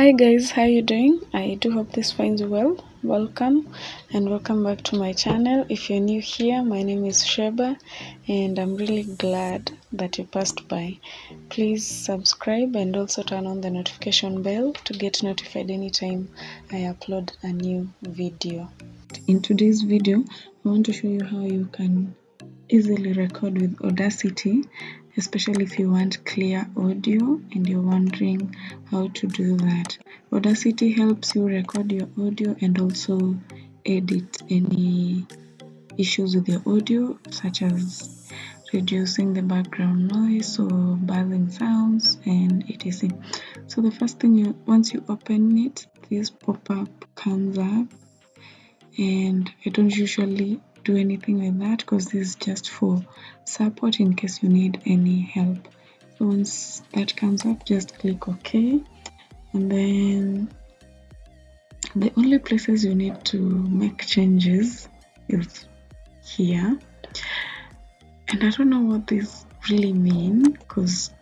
Hi guys, how you doing? I do hope this finds you well. Welcome and welcome back to my channel. If you're new here, my name is Sheba and I'm really glad that you passed by. Please subscribe and also turn on the notification bell to get notified anytime I upload a new video. In today's video, I want to show you how you can easily record with Audacity, especially if you want clear audio and you're wondering how to do that. Audacity helps you record your audio and also edit any issues with your audio, such as reducing the background noise or buzzing sounds and etc. So the first thing, once you open it, this pop-up comes up, and I don't usually do anything with that because this is just for support in case you need any help. So once that comes up, just click OK, and then the only places you need to make changes is here. And I don't know what this really means because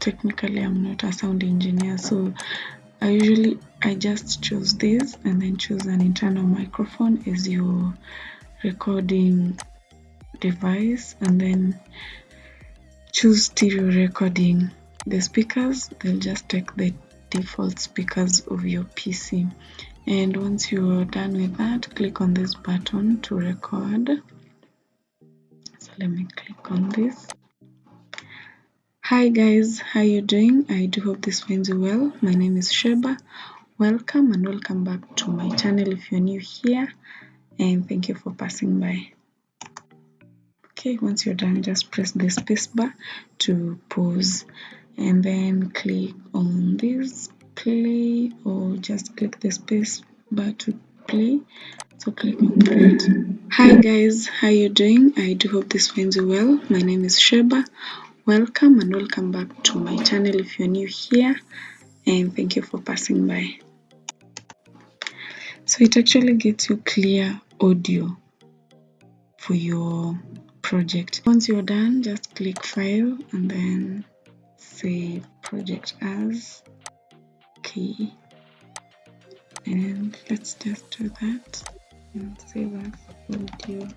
technically I'm not a sound engineer, so I just choose this and then choose an internal microphone as your recording device, and then choose stereo recording. The speakers, they'll just take the default speakers of your PC. And once you're done with that, click on this button to record. So let me click on this. Hi guys, how you doing? I do hope this finds you well. My name is Sheba. Welcome and welcome back to my channel if you're new here, and thank you for passing by. Okay, once you're done, just press the space bar to pause and then click on this play, or just click the space bar to play. So click on that. Hi guys, how you doing? I do hope this finds you well. My name is Sheba. Welcome and welcome back to my channel if you're new here, and thank you for passing by. So it actually gets you clear audio for your project. Once you're done, just click File and then save project as. Okay, and let's just do that and save as audio.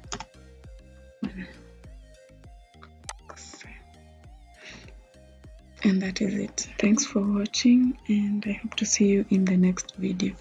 And that is it. Thanks for watching, and I hope to see you in the next video.